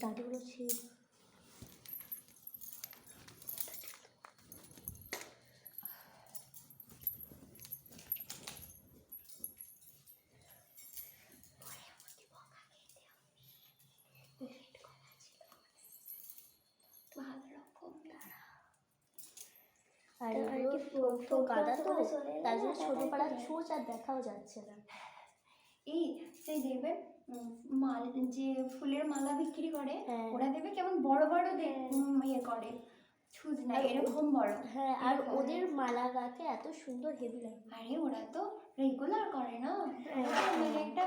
দাঁড়িয়ে ছিল আর গাদা তো তার জন্য ছোট পাড়ার ছোঁচ আর দেখাও যাচ্ছে না। এই সেই দেখবে মাল যে ফুলের মালা বিক্রি করে ওরা দেখবে কেমন বড় বড় ইয়ে করে ছুঁচ না এরকম বড়। হ্যাঁ, আর ওদের মালা গাতে এত সুন্দর হেভি লাগে। আরে ওরা তো রেগুলার করে না, মানে একটা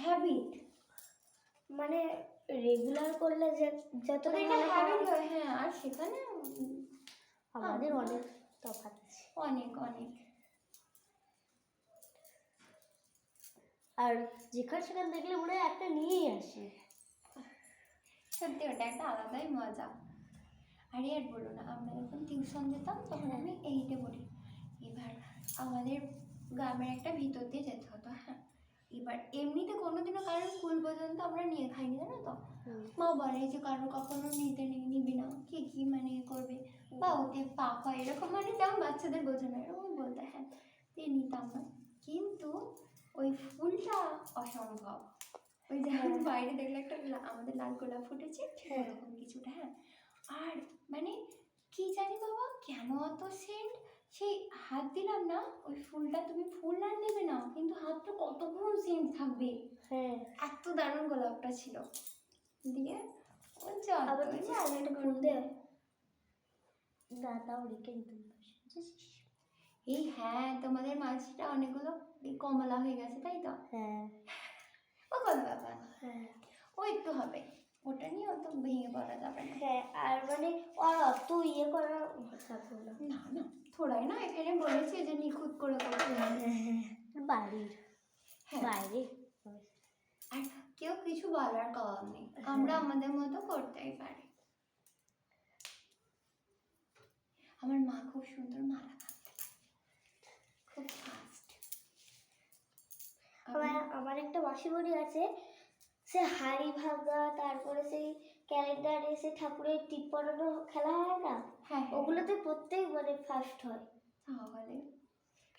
হ্যাবিট, মানে রেগুলার করলে যত হ্যাবিট হয়। হ্যাঁ, আর সেখানে আমাদের অনেক তফাৎ আছে, অনেক অনেক। আর যেখানে সেখানে দেখলে মনে হয় একটা নিয়েই আসি। সত্যি ওটা একটা আলাদাই মজা। আরে আর বলো না, আমরা যখন টিউশন যেতাম তখন আমি 8-এ পড়ি। এবার আমাদের গ্রামের একটা ভিতর দিয়ে যেতে হতো। হ্যাঁ, এবার এমনিতে কোনোদিনও কারোর স্কুল পর্যন্ত আমরা নিয়ে খাইনি, জানো তো। মা বলে যে কারোর কখনো নিবি না, কি মানে করবে বা ওতে পাপ হয় এরকম, মানে যেমন বাচ্চাদের বোঝানো এরকম বলতে। হ্যাঁ, দিয়ে নিতাম না। কিন্তু ওই ফুলটা অসম্ভব, ওই যে বাইরে দেখলে একটা আমাদের লাল গোলাপ ফুটেছে এরকম কিছুটা। হ্যাঁ, আর মানে কি জানি বাবা কেন অত সেন্ট, সেই হাত দিলাম না ওই ফুলটা, তুমি ফুল আর নেবে না কিন্তু হাতটা কতক্ষণ সেন্ট থাকবে। হ্যাঁ, এত দারুণ গোলাপটা ছিল। দিয়ে আবার কিছু একটা ফুল দেয় না, তাও রেখে দিতে। এই হ্যাঁ, তোমাদের মাছটা অনেকগুলো কমলা হয়ে গেছে তাই তো। হ্যাঁ, ও কত ব্যাপার। হ্যাঁ, ও একটু হবে, ওটা নিয়ে অত ভেঙে পড়া যাবে না। হ্যাঁ, আর মানে আর অত ইয়ে করা না না, থোড়াই না, এখানে বলেছে যে নিখুঁত করে করতে হবে বাড়ির বাইরে। আর কেউ কিছু বলার কম নেই, আমরা আমাদের মতো করতেই পারি। আমার মা খুব সুন্দর মালা গাঁথতে পারে, খুব ফাস্ট। আমার একটা মাসিমণি আছে, সে হাড়ি ভাঙা, তারপরে সেই ক্যালেন্ডারে সেই ঠাকুরের টিপ পড়ানো খেলা হয় না, হ্যাঁ ওগুলোতে প্রত্যেক মানে ফার্স্ট হয়। তাহলে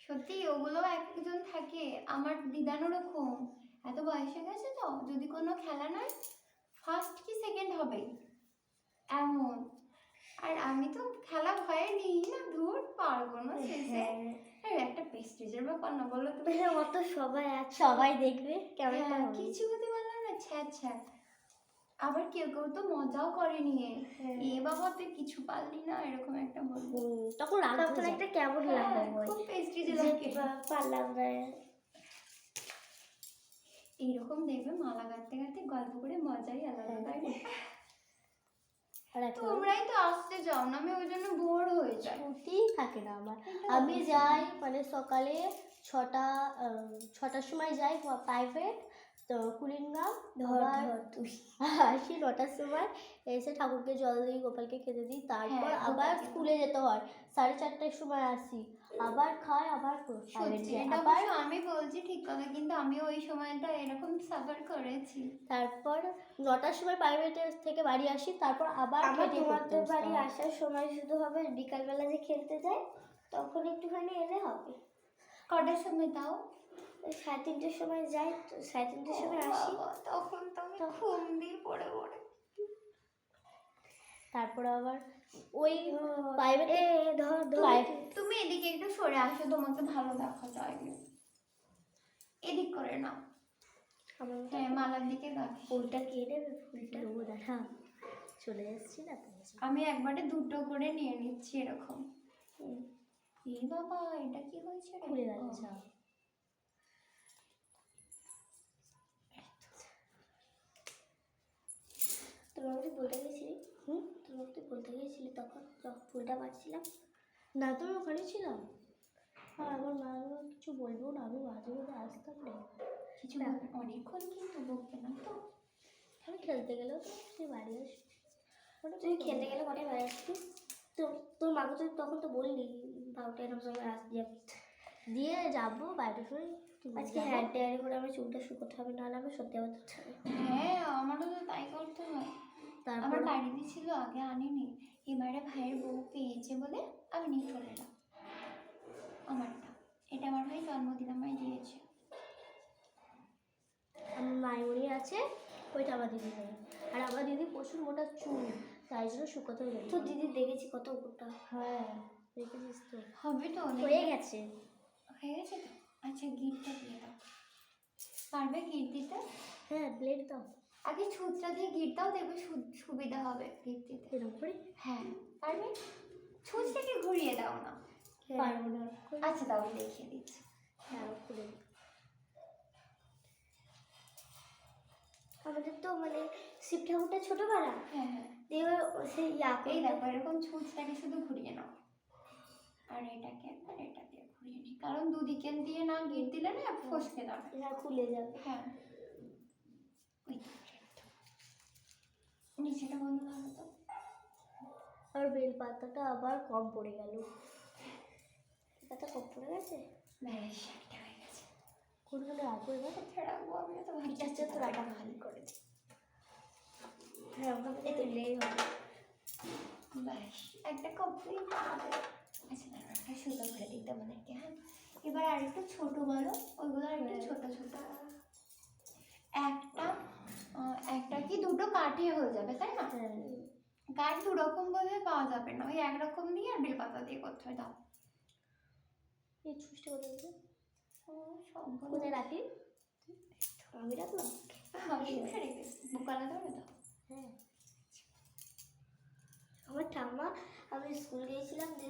সত্যি ওগুলো একজন থাকে। আমার দিদানো রকম, এত বয়স হয়ে গেছে তো, যদি কোনো খেলা নয় ফার্স্ট কি সেকেন্ড হবে এমন। আর আমি তো খেলা ভয়ে নিই না, ধুর পারবো না শেষে। আর একটা প্রেস্টিজের ব্যাপার না, বলো তো। অত সবাই দেখবে কেমন কিছু যদি বললাম না ছ্যা। আবার কেউ কেউ তো মজাও করে নিয়ে, এ বাবা তুই কিছু পারলি না এরকম একটা বলবো, তখন একটা কেমন লাগে, খুব প্রেস্টিজে লাগে পারলাম না। এইরকম দেখবে মালা গাঁথতে গাঁথতে গল্প করে মজাই আলাদা, তাই না? তোমরাই তো আসতে চাও না, আমি ওই জন্য বোর হয়ে যাই, ছুটিই থাকে না আমার। আমি যাই মানে সকালে 6টার সময় যাই প্রাইভেট তো কুড়িগ্রাম, আসি 9টার সময়, এসে ঠাকুরকে জল দিই, গোপালকে খেতে দিই, তারপর আবার স্কুলে যেতে হয়, 4:30টার সময় আসি, আবার খাই, আবার আবার। আমি বলছি ঠিক কথা, কিন্তু আমি ওই সময়টা এরকম সাফার করেছি। তারপর 9টার সময় প্রাইভেট থেকে বাড়ি আসি, তারপর আবার তোমাদের বাড়ি আসার সময় শুধু হবে বিকালবেলা যে খেলতে যাই তখন একটুখানি এলে হবে। কটার সময় তাও? 3:30টার সময় যাই, তো 3:30টার সময় আসি, তখন তো আমি ঘুম দিয়ে পড়ে তারপর আবার ওই প্রাইভেটে তুমি এদিকে একটু সরে আসো, তোমাকে ভালো দেখা যায়, এদিক করে নাও। হ্যাঁ, মালার দিকে ফুলটা কেটে ফুলটা দেখা চলে এসেছি না, আমি একবারে 2টো করে নিয়ে নিচ্ছি এরকম। এই বাবা এটা কি হয়েছে, খুলে যাচ্ছে। তোমাকে বলতে গেছিলি তখন ফুলটা পাচ্ছিলাম না, তুমি ওখানে ছিলাম। আর আমার মা কিছু বলবো না, আমি মাঝে মাঝে আসতাম না কিছু অনেকক্ষণ, কিন্তু বলতে না তো। আমি খেলতে গেলেও তো তুই বাড়ি আসবি, তুই খেলতে গেলে কটায় বাড়ি আসবি? তো তোর মাকে তুই তখন তো বললি 12টা এরকম সময় আসবি, দিয়ে যাবো বাইরে করে। আজকে হেয়ার ড্রায়ার করে আমার চুলটা শুকোতে হবে, নাহলে আমি সত্যি আবার। হ্যাঁ, আমারও তো তাই করতে হয়। আমার তারপর বাড়িতে ছিল, আগে আনিনি, এবারে ভাইয়ের বউ পেয়েছে বলে আমি নিয়ে চলে এলাম আমারটা। এটা আমার ভাই জন্মদিন আমায় দিয়েছে। আমার মায়ুরি আছে, ওইটা আমার দিদি নেই। আর আমার দিদি প্রচুর মোটা চুল, তাই জন্য শুকোতে হয়ে তো দিদি দেখেছি কত মোটা। হ্যাঁ দেখেছিস তো, হবে তো, হয়ে গেছে। হয়ে গেছে তো। আচ্ছা গিটটা দিয়ে দাও, পারবে গিট দিতে? হ্যাঁ ব্লেড দাও, আগে ছুঁচটা দিয়ে গিট দাও, দেখবে সুবিধা হবে গিট দিতে। এরকম করে। হ্যাঁ পারবে, ছুঁচটাকে ঘুরিয়ে দাও না। পারবো না। আচ্ছা দাও, আমি দেখিয়ে দিচ্ছি। হ্যাঁ খুলে দিই। আমাদের তো মানে শিব ঠাকুরটা ছোটবেলা, হ্যাঁ হ্যাঁ, এবার সেই এই দেখো এরকম ছুঁচটাকে শুধু ঘুরিয়ে নাও, আর এটাকে একবার এটা দিয়ে ঘুরিয়ে নিই, কারণ দুদিকে দিয়ে না গিট দিলে না ফসকে যাবে। এবার খুলে যাবে। হ্যাঁ, ওই তো, নিচেটা বন্ধ করো তো। আর বেল পাতাটা আবার কম পড়ে গেল। এটা তো কম পড়ে গেছে। ব্যাস, এটা হয়ে গেছে। কোনখানে রাখবো এবার? কোথায় রাখবো আমি তো ভাবছি। ঠিক আছে, তো রাখা ভালো করে দিই। হ্যাঁ ওখানে তুললেই হবে। ব্যাস, একটা কমপ্লিট। আচ্ছা দাঁড়াও, একটা সুতো ভরে দিতে আমাদেরকে। হ্যাঁ, এবার আর একটু ছোট বলো, ওইগুলো আর একটু ছোট ছোট। একটা একটা কি দুটো কাঠে হয়ে যাবে তাই না? হ্যাঁ কাঠ দু রকম বোধহয় পাওয়া যাবে না, ওই একরকম দিয়ে আর বেলপাতা দিয়ে করতে হয়। দাও এই ছুঁচটা কোথায় আছে? সবগুলো কোথায় রাখি? আমি রাখলাম। আমি এখানে রেখেছি, বুকালা ধরে দাও। হ্যাঁ আমার ঠাম্মা, আমি স্কুল গিয়েছিলাম যে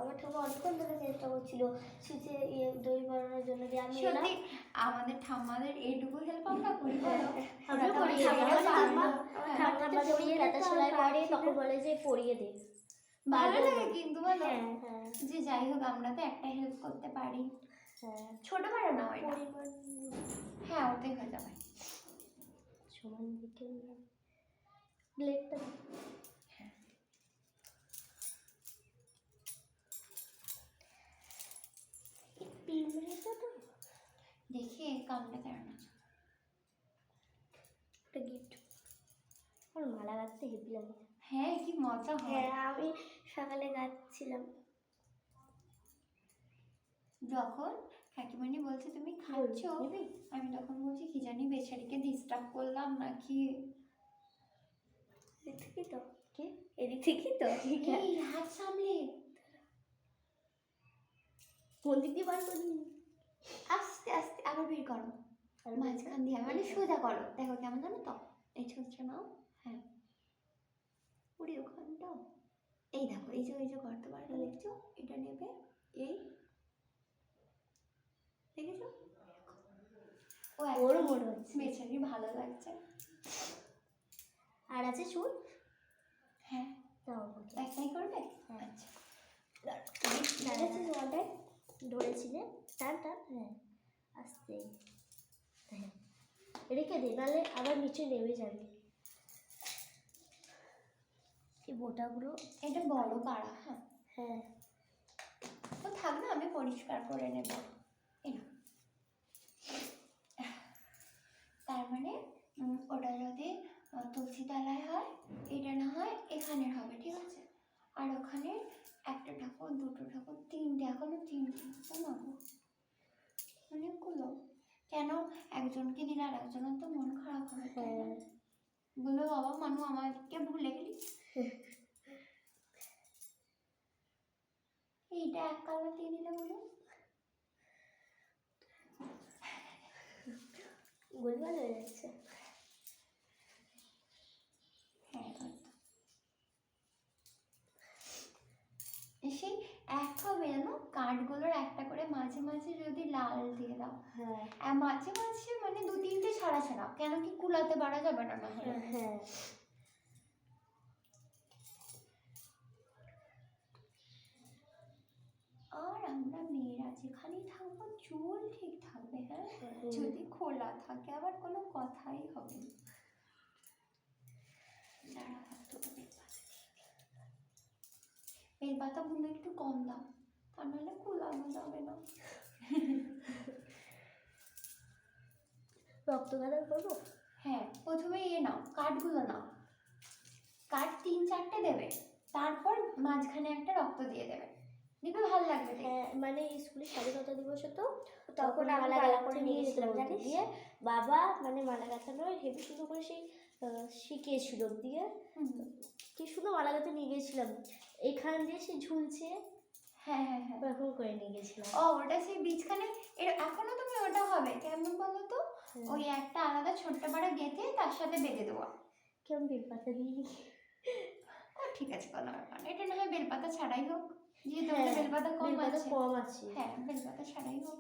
আমার ঠাম্মা অনেকক্ষণ ধরে চেষ্টা করছিল সুচে দই বানানোর জন্য, যে আমি এলাম। সত্যি আমাদের ঠাম্মাদের এইটুকু হেল্প আমরা করি বলো? আমরা ওরা তো করি, আমার আমার ঠাম্মা, ঠাম্মা- হ্যাঁ, ঠাম্মা পরিয়ে কাঁথা সেলাই করে, তখন বলে যে পরিয়ে দে। ভালো লাগে কিন্তু বলো, হ্যাঁ হ্যাঁ যে যাই হোক আমরা তো একটা হেল্প করতে পারি। হ্যাঁ ছোট বড় না এটা, পরিমাণ হ্যাঁ ওটাই হয়ে যাবে। সমান দিকে ব্লেডটা পিঁপড়েটা তো দেখি কামড়ে দেয় না। একটা গিফট। আমার মালা গাঁথতে হেভি লাগে। হ্যাঁ কি মজা হয়। হ্যাঁ আমি সকালে গাচ্ছিলাম। যখন কাকিমানি বলছে তুমি খাচ্ছো, নিবি? আমি তখন বলছি কি জানি বেচারিকে ডিস্টার্ব করলাম নাকি। এদিক থেকে তো, কি এদিক থেকে তো। এই হাত সামলে, কোন দিক দিয়ে বার করি? আস্তে আস্তে আবার বের করো, আর মাঝখান দিয়ে মানে সোজা করো। দেখো কেমন জানো তো, এই ছোটটা নাও। হ্যাঁ পুরি ওখানটাও, এই দেখো এই যে গর্ত বারটা দেখছো, এটা নেবে, এই দেখেছো, ও ওর একদম মনে হচ্ছে। বেচারি ভালো লাগছে। আর আছে চুল? হ্যাঁ দাও একটাই করবে। হ্যাঁ। আচ্ছা ধরেছি তোমাদের, ধরেছি যে টান টান। হ্যাঁ আস্তে, হ্যাঁ রেখে দে, নাহলে আবার নিচে নেমে যাবে। এই বোটাগুলো এটা বড় পাড়া। হ্যাঁ হ্যাঁ তো থাক না, আমি পরিষ্কার করে নেব। এই নাও। তার মানে ওটা যদি তুলসী তলায় হয়, এটা না হয় এখানের হবে, ঠিক আছে? আর ওখানে একটা ঠাকুর, দুটো ঠাকুর, তিনটে, এখনো তিনটে বানাবো। অনেকগুলো কেন? একজনকে দিলে আর একজনের তো মন খারাপ হবে, তাই না? হ্যাঁ বললো বাবা মানু আমাকে ভুলে গেলি। এইটা এক কালার দিয়ে দিলে বলো। গোলমাল হয়ে যাচ্ছে। হ্যাঁ হয়তো সেই এক হবে জানো, কাঠগুলোর একটা করে মাঝে মাঝে যদি লাল দিয়ে দাও, হ্যাঁ আর মাঝে মাঝে মানে দু তিনটে ছাড়া ছাড়া, কেন কি কুলাতে বাড়া যাবে না হলে। হ্যাঁ আর আমরা মেয়েরা যেখানেই থাকবো চুল ঠিক থাকবে। হ্যাঁ যদি খোলা থাকে আবার কোনো কথাই হবে না। দাঁড়া দুটো বেলপাতা বুনে একটু কম দাও, তা নাহলে কুলানো যাবে না। রক্ত গাদা করবো। হ্যাঁ প্রথমে নাও, কাঠগুলো নাও। কাঠ 3-4টে দেবে, তারপর মাঝখানে একটা রক্ত দিয়ে দেবে, দেখবে ভালো লাগবে দেখতে। হ্যাঁ মানে স্কুলে স্বাধীনতা দিবস হতো, তখন আমি মালা মালা গাঁথতে করে নিয়ে নিয়ে যেতাম, গেছিলাম জানিস? দিয়ে বাবা মানে মালা গাঁথানো হেবি সুন্দর করে সেই শিখিয়েছিল, দিয়ে হুম। কি সুন্দর মালা গাঁথতে নিয়ে গেছিলাম, এখান দিয়ে সে ঝুলছে হ্যাঁ হ্যাঁ হ্যাঁ। ওরকম করে নিয়ে গেছিলাম। ও ওটা সেই বীজখানে, এখনো তুমি ওটা হবে কেমন বলো তো, ওই একটা আলাদা ছোট্ট পাড়া গেঁথে তার সাথে বেঁধে দেওয়া। কেমন বেলপাতা দিয়ে। ও ঠিক আছে, কোনো ব্যাপার না, এটা না হয় বেলপাতা ছাড়াই হোক, যেহেতু হ্যাঁ, ওটা বেলপাতা কম বেলপাতা আছে। কম আছে। হ্যাঁ বেলপাতা ছাড়াই হোক।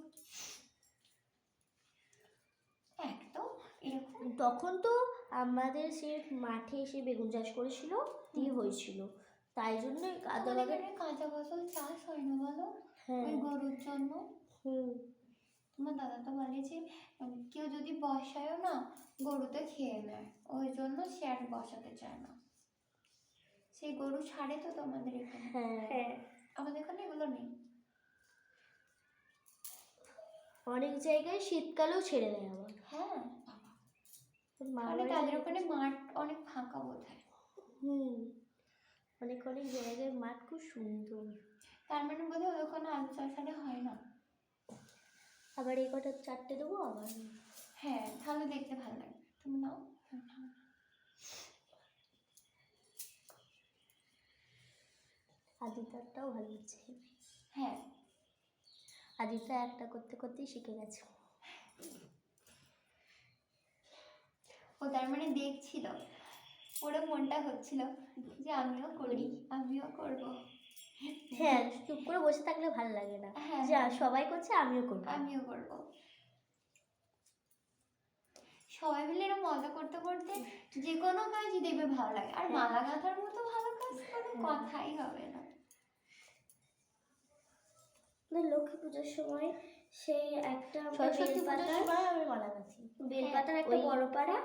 এক তো এরকম। তখন তো আমাদের সে মাঠে এসে বেগুন চাষ করেছিল, দিয়ে হয়েছিল, তাই জন্য আমাদের আদাবাগে। এখানে কাঁচা ফসল চাষ হয় না বলো, হ্যাঁ। ওই গরুর জন্য। হুম। তোমার দাদা তো বলে যে কেউ যদি বসায়ও না, গরুতে খেয়ে নেয়, ওই জন্য সে আর বসাতে চায় না। সেই গরু ছাড়ে তো তোমাদের এখানে? হ্যাঁ আমাদের এখানে এগুলো নেই। অনেক জায়গায় শীতকালেও ছেড়ে দেয় আবার। হ্যাঁ মা মানে বাড়িতে তাদের ওখানে মাঠ অনেক ফাঁকা বোধ হয়। হুম, অনেক অনেক জায়গায় মাঠ খুব সুন্দর। তার মানে বোধ হয় ওখানে আলু চাষ আর হয় না। আবার এই কটা 4টে দেবো আবার। হ্যাঁ তাহলে দেখতে ভালো লাগে, তুমি নাও। আদিতারটাও ভালো হচ্ছে। হ্যাঁ আদিতা একটা করতে করতেই শিখে গেছে। ও তার মানে দেখছিল, ওর মনটা হচ্ছিল যে আমিও করি, আমিও করব। হ্যাঁ, চুপ করে বসে থাকলে ভালো লাগে না, হ্যাঁ, যা সবাই করছে আমিও করবো। আমিও করব। সবাই মিলে এরকম মজা করতে করতে যে কোনো কাজই দেখবে ভালো লাগে, আর মালা গাঁথার মতো ভালো কাজ কোনো কথাই হবে না। লক্ষ্মী পুজোর সময় সেই একটা সরস্বতী পুজোর বেলপাতার সময় আমি মালা গাঁথি। বেলপাতার একটা ওই বড় পাড়া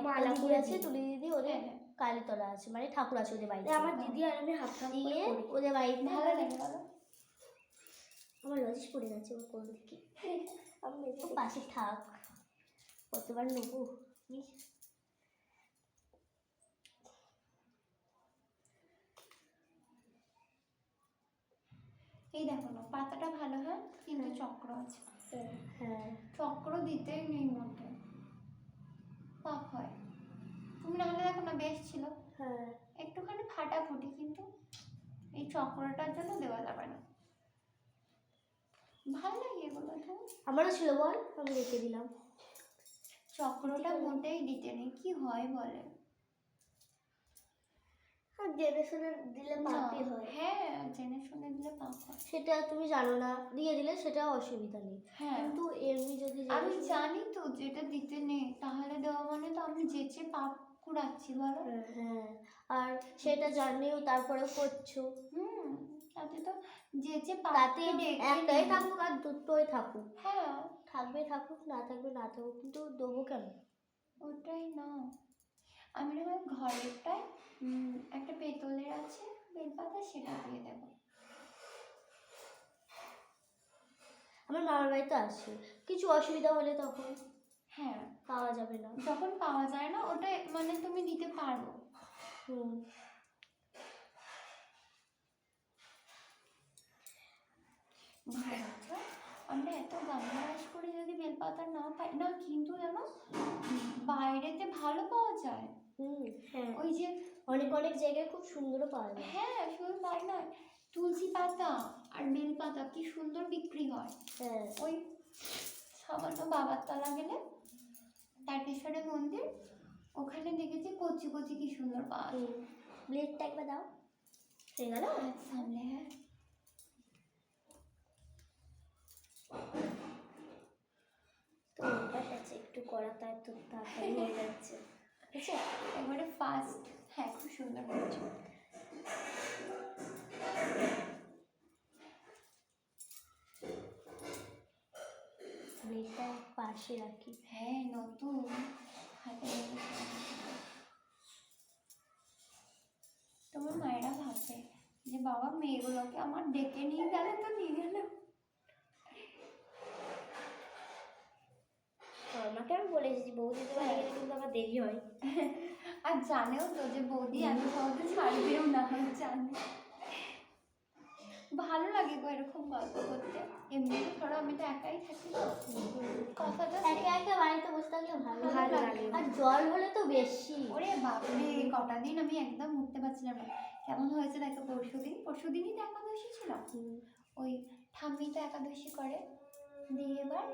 মালা মালা দিদি করে আছে, দিই। তুলি দিদি, ওদের হ্যাঁ, কালীতলা আছে, মানে ঠাকুর আছে ওদের বাড়িতে। আমার দিদি আর আমি হাফ হাফ দিয়ে করে করি। ওদের বাড়িতে ভালো লাগে বলো। আমার লজিস পড়ে গেছে, ওর কোন দিকে আমি মেজে ও দিই। পাশে থাক, কতবার নেবো। এই দেখো না, পাতাটা ভালো হয় কিন্তু চক্র আছে। হ্যাঁ চক্র দিতেই নেই মোটে, পাপ হয়। তুমি না হলে দেখো না বেশ ছিল, হ্যাঁ একটুখানি ফাটাফুটি, কিন্তু এই চক্রটার জন্য দেওয়া যাবে না। ভালো লাগে এগুলো তো। আমারও ছিল বল, আমি রেখে দিলাম। চক্রটা মোটেই দিতে নেই, কি হয় বলে। আর জেনে শুনে দিলে পাপই না, হয়। হ্যাঁ জেনে শুনে দিলে পাপ হয়। সেটা তুমি জানো না, দিয়ে দিলে সেটা অসুবিধা নেই, হ্যাঁ কিন্তু এমনি যদি আমি জানি তো যেটা দিতে নেই, তাহলে দেওয়া মানে তো আমি যেচে পাপ কুড়াচ্ছি বলো। হ্যাঁ, আর সেটা জানিও তারপরে করছো, তাতে তো যেচে তাতে পাপকে ডেকে একটাই নিই। থাকুক আর দুটোই থাকুক, হ্যাঁ থাকবে থাকুক, না থাকবে না থাকুক, কিন্তু দেবো কেন? ওটাই না। আমি না হয় ঘরেরটায় একটা পেতলের আছে বেলপাতা, সেটা দিয়ে দেবো। আমার মামার বাড়িতে আসে, কিছু অসুবিধা হলে তখন হ্যাঁ পাওয়া যাবে না। যখন পাওয়া যায় না, ওটা মানে তুমি দিতে পারো। হুম, ভাবছো আমরা এত গামলাস করে যদি বেলপাতা না পাই না, কিন্তু জানো বাইরেতে ভালো পাওয়া যায়। হুম, হ্যাঁ ওই যে অনেক অনেক জায়গায় খুব সুন্দরও পাওয়া যায়। হ্যাঁ শুধু তাই নয়, তুলসী পাতা আর বেলপাতা কি সুন্দর বিক্রি হয়। হ্যাঁ ওই সামান্য বাবার তলা গেলে তারকেশ্বরের মন্দির, ওখানে দেখেছি কচি কচি কি সুন্দর পাওয়া যায়। প্লেটটা একবার দাও, হয়ে গেল। সামনে হ্যাঁ তো ওটা আছে একটু করা, তাই তো তাড়াতাড়ি হয়ে যাচ্ছে। ঠিক আছে, একবারে ফাস্ট। হ্যাঁ খুব সুন্দর হয়েছে। প্লেটটা পাশে রাখি। হ্যাঁ নতুন হাতে লেগেছে। তোমার মায়েরা ভাববে যে বাবা মেয়েগুলোকে আমার ডেকে নিয়ে গেলে তো নিয়ে গেল। আমাকে আমি বলেছি বৌদিদের বাড়ি গেলে কিন্তু আমার দেরি হয়। আর জানেও তো যে বৌদি এত সহজে ছাড়বেও না, জানে। ভালো লাগে গো এরকম গল্প করতে। এমনি ধরো আমি তো একাই থাকি না, কথাটা একা একা বাড়িতে বসে থাকলে ভালো ভালো লাগে। লাগে। আর জল হলে তো বেশি। ওরে বাপরে, কটা দিন আমি একদম উঠতে পারছিলাম না। কেমন হয়েছে দেখো, পরশুদিনই তো একাদশী ছিল। ওই ঠাম্মি তো একাদশী করে, দিয়ে এবার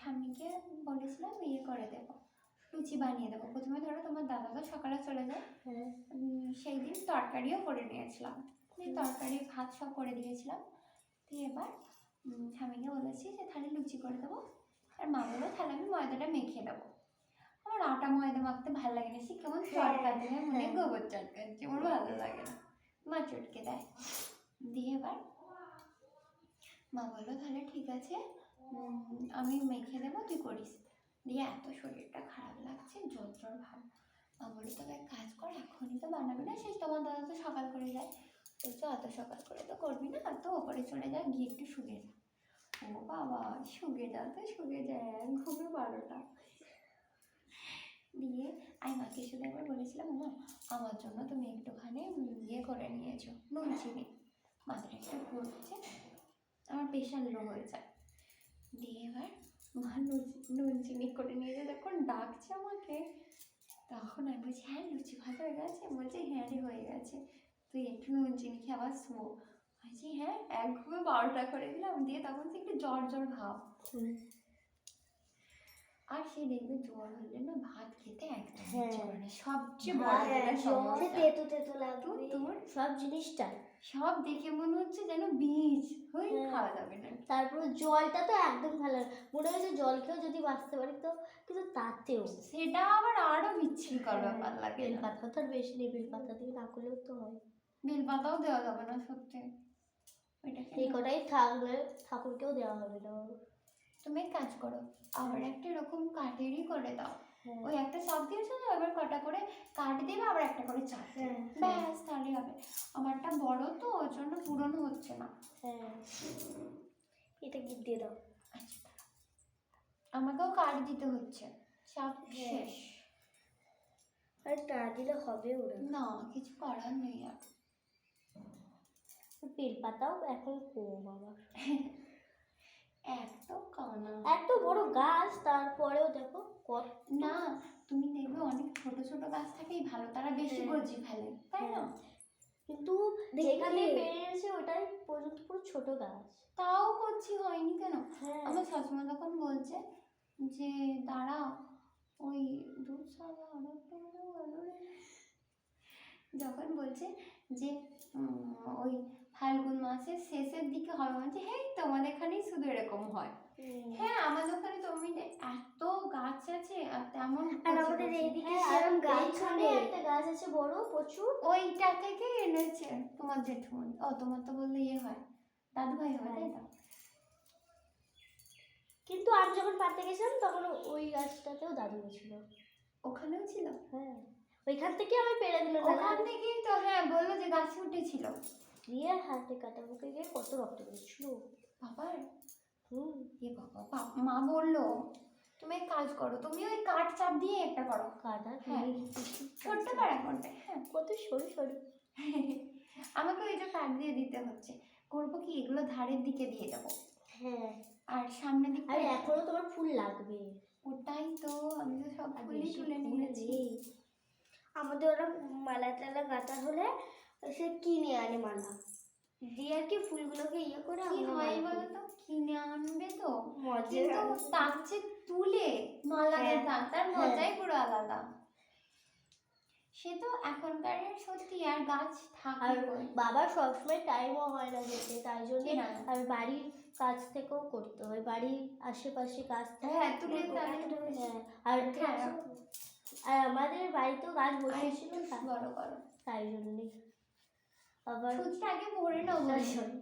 ঠাম্মিকে বলেছিলাম ইয়ে করে দেবো, লুচি বানিয়ে দেবো। প্রথমে ধরো তোমার দাদা তো সকালে চলে যায়, সেই দিন তরকারিও করে নিয়েছিলাম, তরকারি ভাত সব করে দিয়েছিলাম। দিয়ে এবার ঠাম্মিকে বলেছি যে তাহলে লুচি করে দেবো, আর মা বললো তাহলে আমি ময়দাটা মেখে দেবো। আমার আটা ময়দা মাখতে ভালো লাগে না, সে কেমন চটকা দেবে মনে গোবর চটকাচ্ছে, আমার ভালো লাগে না, মা চটকে দেয়। দিয়ে এবার মা বললো তাহলে ঠিক আছে আমি মেখে দেবো, তুই করিস। দিয়ে এত শরীরটা খারাপ লাগছে, জ্বর জ্বর ভাব। মা বললো তবে এক কাজ কর, এখনই তো বানাবি না, সেই তোমার দাদা তো সকাল করে যায়, বলছো অত সকাল করে তো করবি না, তো ওপরে চলে যায়, গিয়ে একটু শুয়ে যা। ও বাবা, শুয়ে যা তো শুয়ে যায়, ঘুমে 12টা। দিয়ে আমি মাকে শুধু একবার বলেছিলাম, মা আমার জন্য তুমি একটুখানি ইয়ে করে নিয়েছো, নুন চিনি, মাথাটা একটু ঘুরছে, আমার প্রেশার লো হয়ে যায়। দিয়ে এবার মা নুন চিনি করে নিয়ে যে যখন ডাকছে আমাকে, তখন আমি বলছি হ্যাঁ লুচি ভাজা হয়ে গেছে, বলছে হ্যাঁ রে হয়ে গেছে, তুই একটু নুন চিনি খেয়ে আবার শো। বলছি হ্যাঁ, এক ঘুমে 12টা করে দিলাম। দিয়ে তখন তো একটু জ্বর জ্বর ভাব। আর সে দেখবে জ্বর হলে না ভাত খেতে একদম ইচ্ছে করে না, সবচেয়ে বড় যেটা সমস্যা, তেতো তেতো লাগবে তোর সব জিনিসটা সব দেখে মনে হচ্ছে যেন বীজ হয়ে খাওয়া যাবে না। তারপরে জলটা তো একদম ভালো লাগে। মনে হয় যে জল খেয়েও যদি বাঁচতে পারি, তো কিন্তু তাতেও সেটা আবার আরো বিচ্ছিরিকর ব্যাপার লাগে। বেলপাতা তো আর বেশি নেই, বেলপাতা দিয়ে না করলেও তো হয়। বেলপাতাও দেওয়া যাবে না সত্যি, ওইটাকে এই কটাই থাকলে ঠাকুরকেও দেওয়া হবে না। তুমি এক কাজ করো, আবার একটা এরকম কাঠেরই করে দাও, হ্যাঁ। ওই একটা চাপ দিয়েছো না, এবার কটা করে কাঠ দেবে, আবার একটা করে চাপ দেবে, ব্যাস তাহলে হবে। আমারটা বড় তো ওর জন্য পুরনো হচ্ছে না। হ্যাঁ, এটা গিফট দিয়ে দাও। আচ্ছা দাঁড়াও। আমাকেও কাঠ দিতে হচ্ছে, চাপ শেষ। আর না দিলে হবে ওরা। না কিছু করার নেই আর। বেলপাতাও এখন কম আবার। এত কানা, এত বড় গাছ, তারপরেও দেখো কত না তুমি দেখবে অনেক ছোট ছোট গাছ থাকেই ভালো, তারা বেশি গজি ফেলে, তাই না? কিন্তু যেখানে পেরেছে ওটাই পর্যন্ত পুরো ছোট গাছ। তাও করছি হয়নি কেন? হ্যাঁ। আমার শাশুমা তখন বলছে যে দাঁড়া, ওই দুধ সাদা যখন বলছে যে ওই ফাল্গুন মাসের শেষের দিকে হবে, বলছে হ্যাঁ তোমাদের এখানেই শুধু এরকম হয়। হ্যাঁ আমাদের ওখানে তুমি এত গাছ আছে, আর তেমন আর আমাদের এইদিকে হ্যাঁ, সেরকম গাছ এইখানে নেই। একটা গাছ আছে বড় প্রচুর। ওইটা থেকে এনেছে তোমার জেঠুমনি। ও তোমার তো বললে ইয়ে হয়, দাদু ভাই হয়, তাই তো? কিন্তু আমি যখন পাড়তে গেছিলাম তখন ওই গাছটাতেও দাদু ছিল। ওখানেও ছিল? হ্যাঁ, ওইখান থেকে আমি পেরে দিল না। ওখান থেকেই তো, হ্যাঁ বললো যে গাছে উঠেছিল। দিয়ে হাতে কাটা মুখে গিয়ে কত রক্ত বেরিয়েছিল বাবার। এ বাবা, মা বললো তুমি এক কাজ করো, তুমি ওই কাঠ চাপ দিয়ে একটা করো। কাটা হ্যাঁ ছোট্ট কাটা করবে, হ্যাঁ কত সরু সরু। আমাকে ওই যে কাঠ দিয়ে দিতে হচ্ছে। করবো কি, এগুলো ধারের দিকে দিয়ে দেবো, হ্যাঁ, আর সামনের দিকে। আর এখনো তোমার ফুল লাগবে। ওটাই তো, আমি তো সব আর ফুলই বেশি তুলে ফুল নিয়েছি। নেই। আমাদের ওরা মালা টালা গাঁথা হলে সে কিনে আনে মালা দিয়ে আর কি ফুলগুলোকে ইয়ে করে কি আমরা হয় মালা বলো করি। তো, কিনে আনবে তো মজা কিন্তু আছে। তার চেয়ে তুলে মালা হ্যাঁ, গাঁথা, তার হ্যাঁ। মজাই পুরো আলাদা। সে তো এখনকার সত্যি আর গাছ আর থাকে কই। বাবার সবসময় টাইমও হয় না যেতে, তাই জন্য কি না? আর বাড়ির কাজ থেকেও করতে হয়, বাড়ির আশেপাশে কাজ থাকে। হ্যাঁ তুলে তাহলে হ্যাঁ, আর হ্যাঁ। আর আমাদের বাড়িতেও গাছ বসিয়েছিল, আরেকটু বড় করো, তাই জন্যে আবার সুচটা আগে ভরে নাও, বলছি। sorry,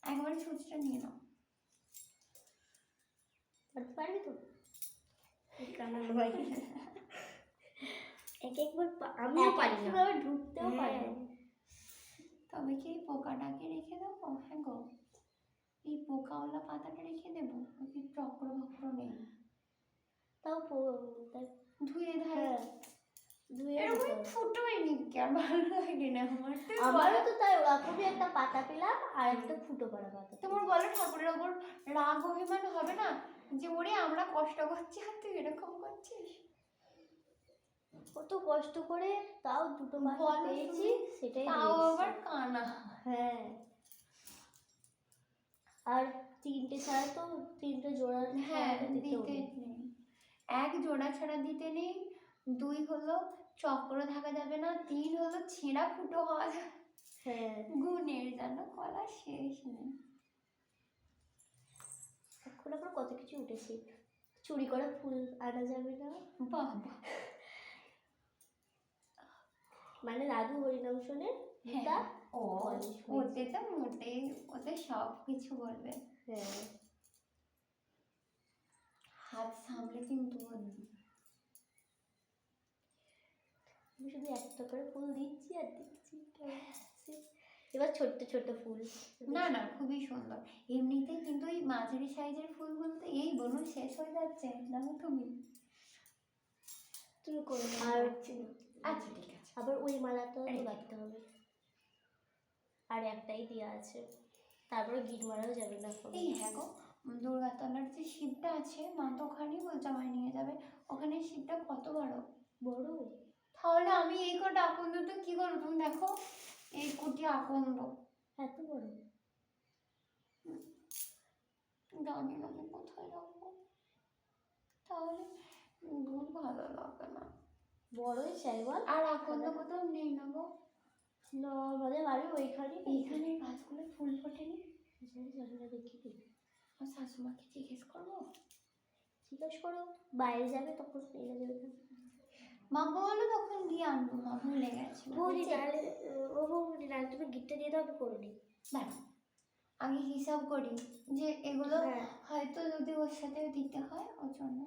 একবারে সুচটা নিয়ে নাও। করতে পারবি তো? কানা নয়। এক একবার আমিও পারি না। একবার ঢুকতেও পারি না। তবে কি এই পোকাটাকে রেখে দেবো? হ্যাঁ গো, এই পোকাওয়ালা পাতাটা রেখে দেবো, কি চক্র বক্র নেই, তাও ধুয়ে ধারে হ্যাঁ, ধুয়ে এরকম দিতে হবে। ফুটোই নি, কি আর ভালো লাগে না আমার। তুমি আমারও বলো, তো তাই, ওরকমই একটা পাতা পেলাম আর একটা ফুটো করা পাতা পেলাম। তোমার বলো ঠাকুরের ওপর রাগ অভিমান হবে না যে ওরে আমরা কষ্ট করছি আর তুই এরকম করছিস? কত কষ্ট করে তাও দুটো পাতা বলো পেয়েছি, তুমি, সেটাই তাও দিয়েছি। আবার কানা। হ্যাঁ, আর তিনটে ছাড়া তো, তিনটে জোড়া হ্যাঁ ছাড়া তো দিতেও দিতে নেই। নেই, এক জোড়া ছাড়া দিতে নেই, 2 হলো চক্র থাকা যাবে না, 3 হলো ছেঁড়া ফুটো হওয়া যাবে। হ্যাঁ, গুণের যেন কলা শেষ নেই। এখন আবার কত কিছু উঠেছে, চুরি করা ফুল আনা যাবে না, বাবা, মানে রাধু হরিনাম শোনে গীতা। হ্যাঁ ও, কলেজ ওতে তো মোটেই, ওতে সব কিছু বলবে। হ্যাঁ, হাত সামলে কিন্তু বলবি। আমি শুধু একটা করে ফুল দিচ্ছি আর দিচ্ছি, এবার ছোট্ট ছোট্ট ফুল। না না, খুবই সুন্দর। এমনিতেই কিন্তু এই মাঝারি সাইজের ফুলগুলো তো এই বলুন শেষ হয়ে যাচ্ছে, জানো তুমি? তুমি করে আর আচ্ছা ঠিক আছে। আবার ওই মালাটাও তো রেখে বাঁধতে হবে, আর একটাই দেওয়া আছে, তারপরে গিট মারাও যাবে না এখন। এই হ্যাঁ গো, দুর্গাতলার যে শিবটা আছে, মা তো ওখানেই বলছে আমায় নিয়ে যাবে। ওখানে শিবটা কত বড়। বড়, তাহলে আমি এই কটা আকন্দ তো কি করবো তুমি দেখো, এই কোটি আকন্দ, এত বড়। জানি না আমি কোথায় রাখবো, তাহলে দূর ভালো লাগে না। বড়ই চাই বল। আর আকন্দ কোথাও নেই না গো, না, আমাদের বাড়ি ওইখানে। এইখানে গাছগুলো ফুল ফোটেনি। জানি না, দেখি কি আমার শাশুমাকে জিজ্ঞেস করবো। জিজ্ঞেস করো, বাইরে যাবে তখন পেয়ে যাবে। মা বললো তখন গিয়ে আনবো, মা ভুলে গেছে। বৌদি নাহলে ও বৌদি নাহলে তুমি গিটটা দিয়ে দাও, আমি করে নিই। দাঁড়া, আগে হিসাব করি যে এগুলো হ্যাঁ। হয়তো যদি ওর সাথে দিতে হয় ওর জন্য।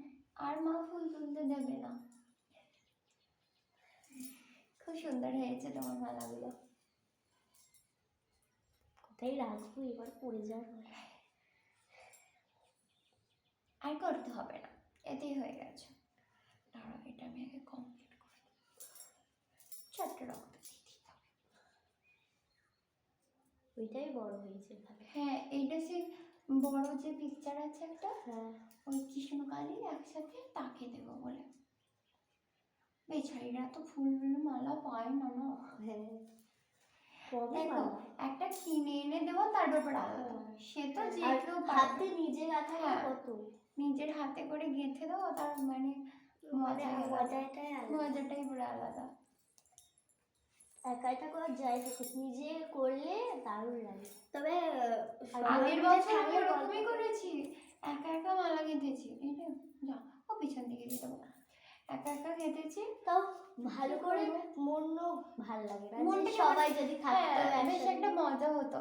আর মা ফুল তুলতে দেবে না। খুব সুন্দর হয়েছে তোমার মালাগুলো। কোথায় রাখবো এবার, পড়ে যায়। আর করতে হবে না, এতেই হয়ে গেছে। দাঁড়াও, এটা আমি আগে কমপ্লিট করে দিই। চারটে রক্ত দিয়ে দিতে হবে। ওইটাই বড় হয়েছে ভালো। হ্যাঁ, এইটা সে বড় যে পিকচার আছে একটা, হ্যাঁ, ওই কৃষ্ণকালী একসাথে তাকে দেবো বলে। বেচারিরা তো ফুল মালা পায় না না। হ্যাঁ, কবে দেখো, একটা কিনে এনে দেবো তার ব্যাপার আলাদা, সে তো যে আর কেউ হাতে পারবে। নিজে রাখা হ্যাঁ। কত নিজের হাতে করে গেঁথে দেবো, তার মানে মজাটাই আলাদা। মজাটাই পুরো আলাদা। একা একা করা যায়, থাকুক নিজে করলে দারুণ লাগে। তবে আগের বছর আমি ওরকমই করেছি, একা একা মালা গেঁথেছি। এই রে, যা, ও পিছন দিকে দিয়ে দেবো। একা একা গেঁথেছি, তাও ভালো করে মনও ভালো লাগে না, মনটা যে সবাই যদি থাকতো হ্যাঁ, বেশ একসাথে। একটা মজা হতো।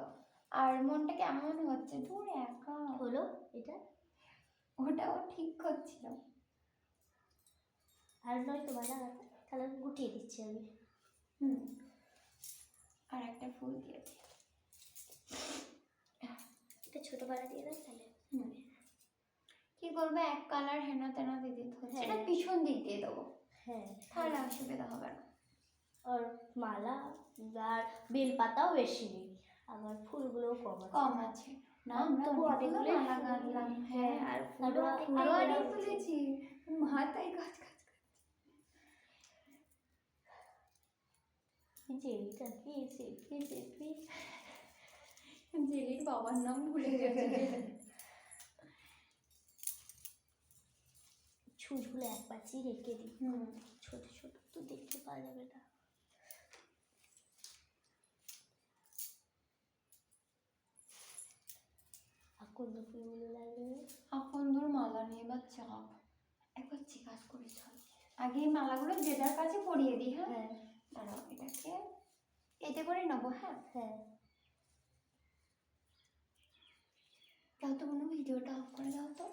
আর মনটা কেমন হচ্ছে, দূর একা হলো এটা, ওটাও ঠিক করছিল। আর নয় তো বাধা আছে, তাহলে আমি গুটিয়ে দিচ্ছি আমি। হুম, আর একটা ফুল দিয়ে দিই। একটা ছোট পাড়া দিয়ে দাও তাহলে। হুম, কি করবে, এক কালার হেনা তেনা দিয়ে দিতে হচ্ছে। হ্যাঁ। এটা পিছন দিক দিয়ে দেবো, হ্যাঁ, তাহলে অসুবিধা হবে না। আর মালা আর বেলপাতাও বেশি নেই, আবার ফুলগুলোও কম আছে। কম আছে না, আমরা তবু অনেকগুলো অনেকগুলোই মালা ফুল গাঁথলাম। দিলাম। হ্যাঁ, আর ফুলও ফুলও অনেক অনেক হয়েছে। তুলেছি, মাথায় গাছ গাছ জেলিটা কি সেলফি সেলফি, জেলির বাবার নাম ভুলে গেছে। ছুঁচগুলো এক পাশে রেখে দিই, হুম, ছোট ছোট তো দেখতে পাওয়া যাবে না। আকন্দ ফুলগুলো লাগবে। আকন্দর মালা নিয়ে বা চাপ একবার জিজ্ঞাসা করে চল। আগে এই মালাগুলো যে যার কাছে পরিয়ে দিই। হ্যাঁ, হ্যাঁ, দাঁড়াও, এটাকে এতে করে নেবো। হ্যাঁ, হ্যাঁ, দাও তো কোনো ভিডিওটা অফ করে দাও তো।